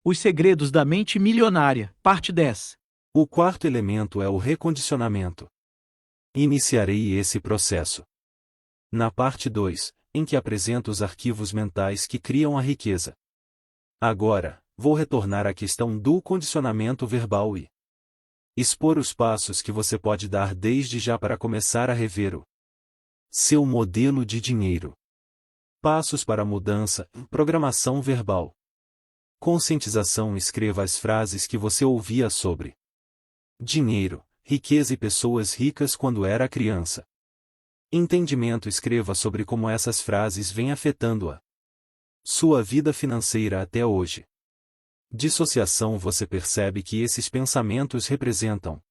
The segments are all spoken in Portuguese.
Os segredos da mente milionária, parte 10. O quarto elemento é o recondicionamento. Iniciarei esse processo na parte 2, em que apresento os arquivos mentais que criam a riqueza. Agora, vou retornar à questão do condicionamento verbal e expor os passos que você pode dar desde já para começar a rever o seu modelo de dinheiro. Passos para a mudança, programação verbal. Conscientização. Escreva as frases que você ouvia sobre dinheiro, riqueza e pessoas ricas quando era criança. Entendimento. Escreva sobre como essas frases vêm afetando a sua vida financeira até hoje. Dissociação. Você percebe que esses pensamentos representam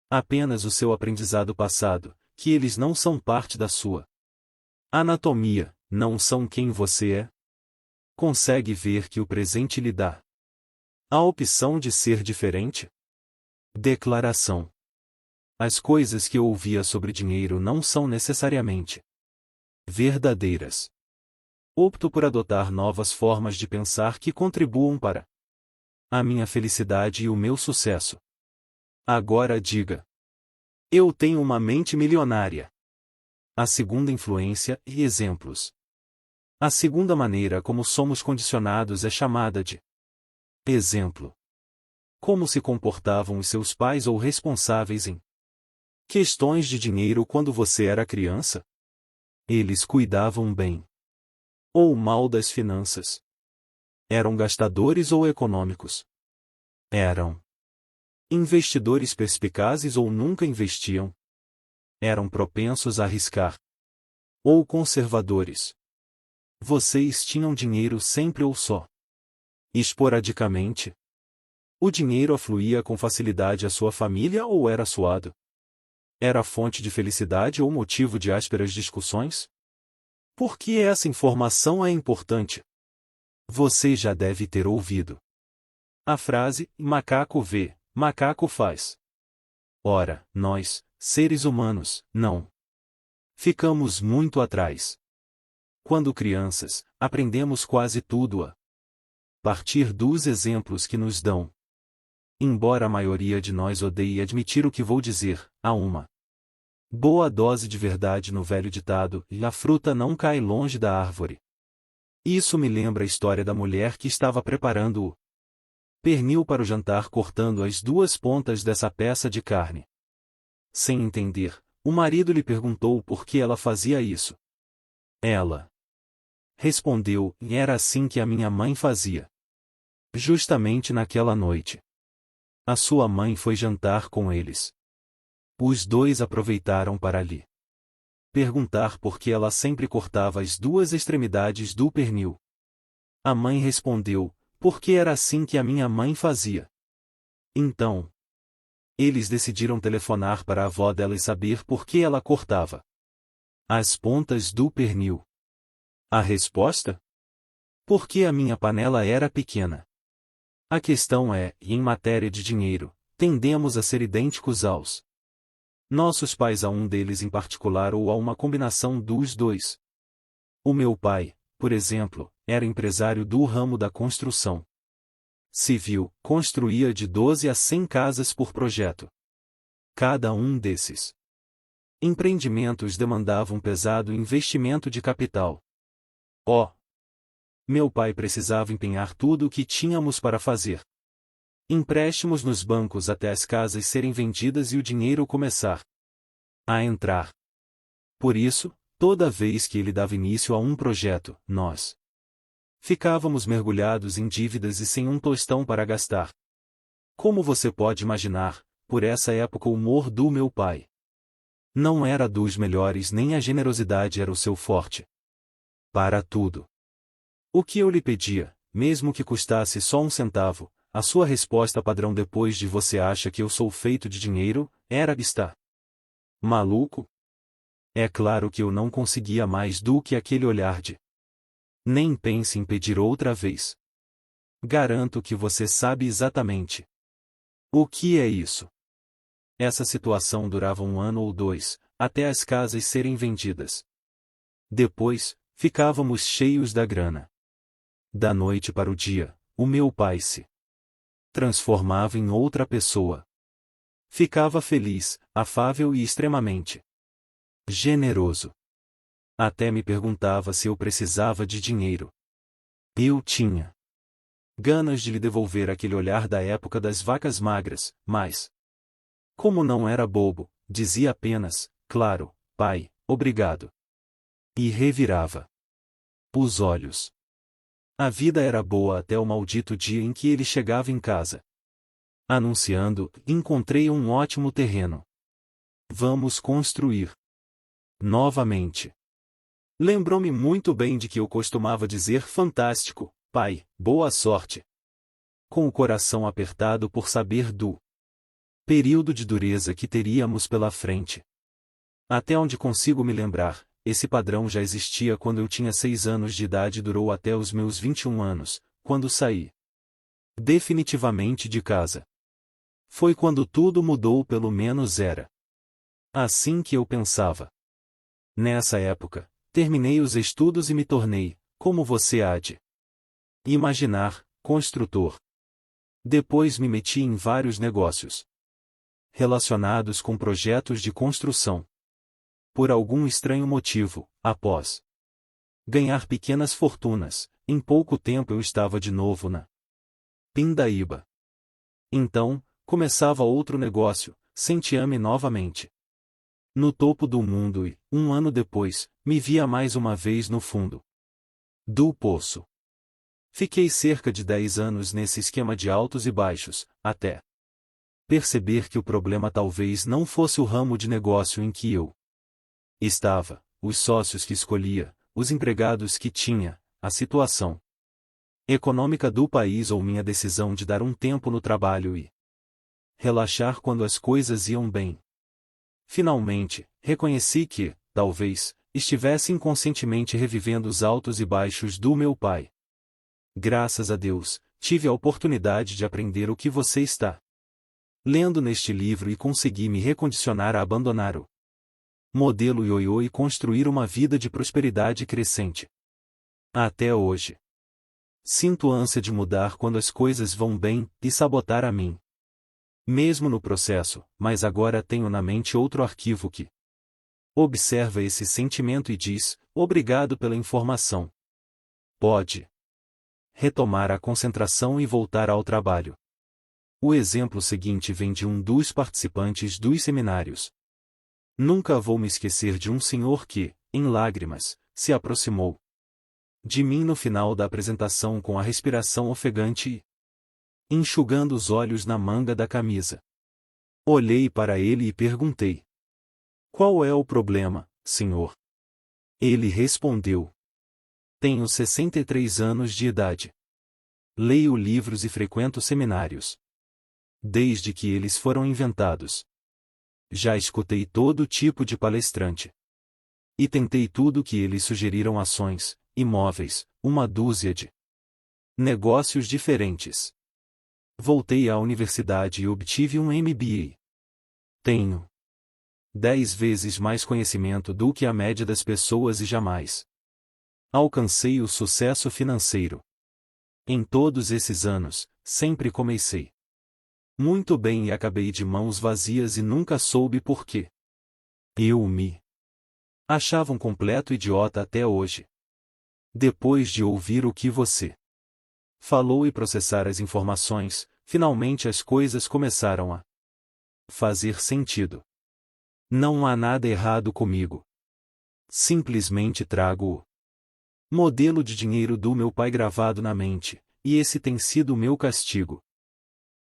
apenas o seu aprendizado passado, que eles não são parte da sua anatomia, não são quem você é. Consegue ver que o presente lhe dá a opção de ser diferente? Declaração. As coisas que eu ouvia sobre dinheiro não são necessariamente verdadeiras. Opto por adotar novas formas de pensar que contribuam para a minha felicidade e o meu sucesso. Agora diga: eu tenho uma mente milionária. A segunda influência e exemplos. A segunda maneira como somos condicionados é chamada de exemplo. Como se comportavam os seus pais ou responsáveis em questões de dinheiro quando você era criança? Eles cuidavam bem ou mal das finanças? Eram gastadores ou econômicos? Eram investidores perspicazes ou nunca investiam? Eram propensos a arriscar ou conservadores? Vocês tinham dinheiro sempre ou só esporadicamente? O dinheiro afluía com facilidade à sua família ou era suado? Era fonte de felicidade ou motivo de ásperas discussões? Por que essa informação é importante? Você já deve ter ouvido a frase: macaco vê, macaco faz. Ora, nós, seres humanos, não ficamos muito atrás. Quando crianças, aprendemos quase tudo a partir dos exemplos que nos dão. Embora a maioria de nós odeie admitir o que vou dizer, há uma boa dose de verdade no velho ditado: a fruta não cai longe da árvore. Isso me lembra a história da mulher que estava preparando o pernil para o jantar, cortando as duas pontas dessa peça de carne. Sem entender, o marido lhe perguntou por que ela fazia isso. Ela respondeu: era assim que a minha mãe fazia. Justamente naquela noite, a sua mãe foi jantar com eles. Os dois aproveitaram para lhe perguntar por que ela sempre cortava as duas extremidades do pernil. A mãe respondeu: porque era assim que a minha mãe fazia. Então, eles decidiram telefonar para a avó dela e saber por que ela cortava as pontas do pernil. A resposta? Porque a minha panela era pequena. A questão é, em matéria de dinheiro, tendemos a ser idênticos aos nossos pais, a um deles em particular ou a uma combinação dos dois. O meu pai, por exemplo, era empresário do ramo da construção civil, construía de 12 a 100 casas por projeto. Cada um desses empreendimentos demandava um pesado investimento de capital. Meu pai precisava empenhar tudo o que tínhamos para fazer empréstimos nos bancos até as casas serem vendidas e o dinheiro começar a entrar. Por isso, toda vez que ele dava início a um projeto, nós ficávamos mergulhados em dívidas e sem um tostão para gastar. Como você pode imaginar, por essa época o humor do meu pai não era dos melhores, nem a generosidade era o seu forte. Para tudo o que eu lhe pedia, mesmo que custasse só um centavo, a sua resposta padrão depois de "você acha que eu sou feito de dinheiro?" era: está maluco? É claro que eu não conseguia mais do que aquele olhar de nem pense em pedir outra vez. Garanto que você sabe exatamente o que é isso. Essa situação durava 1 ano ou 2, até as casas serem vendidas. Depois, ficávamos cheios da grana. Da noite para o dia, o meu pai se transformava em outra pessoa. Ficava feliz, afável e extremamente generoso. Até me perguntava se eu precisava de dinheiro. Eu tinha ganas de lhe devolver aquele olhar da época das vacas magras, mas, como não era bobo, dizia apenas, claro, pai, obrigado. E revirava os olhos. A vida era boa até o maldito dia em que ele chegava em casa, anunciando: encontrei um ótimo terreno. Vamos construir. Novamente. Lembrou-me muito bem de que eu costumava dizer: fantástico, pai, boa sorte. Com o coração apertado por saber do período de dureza que teríamos pela frente. Até onde consigo me lembrar, esse padrão já existia quando eu tinha 6 anos de idade e durou até os meus 21 anos, quando saí definitivamente de casa. Foi quando tudo mudou, pelo menos era assim que eu pensava. Nessa época, terminei os estudos e me tornei, como você há de imaginar, construtor. Depois me meti em vários negócios relacionados com projetos de construção. Por algum estranho motivo, após ganhar pequenas fortunas, em pouco tempo eu estava de novo na pindaíba. Então, começava outro negócio, sentia-me novamente no topo do mundo e, um ano depois, me via mais uma vez no fundo do poço. Fiquei cerca de 10 anos nesse esquema de altos e baixos, até perceber que o problema talvez não fosse o ramo de negócio em que eu estava, os sócios que escolhia, os empregados que tinha, a situação econômica do país ou minha decisão de dar um tempo no trabalho e relaxar quando as coisas iam bem. Finalmente, reconheci que, talvez, estivesse inconscientemente revivendo os altos e baixos do meu pai. Graças a Deus, tive a oportunidade de aprender o que você está lendo neste livro e consegui me recondicionar a abandonar o modelo ioiô e construir uma vida de prosperidade crescente. Até hoje. Sinto ânsia de mudar quando as coisas vão bem, e sabotar a mim mesmo no processo, mas agora tenho na mente outro arquivo que observa esse sentimento e diz: obrigado pela informação. Pode retomar a concentração e voltar ao trabalho. O exemplo seguinte vem de um dos participantes dos seminários. Nunca vou me esquecer de um senhor que, em lágrimas, se aproximou de mim no final da apresentação com a respiração ofegante e enxugando os olhos na manga da camisa. Olhei para ele e perguntei: qual é o problema, senhor? Ele respondeu: tenho 63 anos de idade. Leio livros e frequento seminários. Desde que eles foram inventados. Já escutei todo tipo de palestrante. E tentei tudo que eles sugeriram: ações, imóveis, uma dúzia de negócios diferentes. Voltei à universidade e obtive um MBA. Tenho 10 vezes mais conhecimento do que a média das pessoas e jamais alcancei o sucesso financeiro. Em todos esses anos, sempre comecei muito bem e acabei de mãos vazias e nunca soube por quê. Eu me achava um completo idiota até hoje. Depois de ouvir o que você falou e processar as informações, finalmente as coisas começaram a fazer sentido. Não há nada errado comigo. Simplesmente trago o modelo de dinheiro do meu pai gravado na mente, e esse tem sido o meu castigo.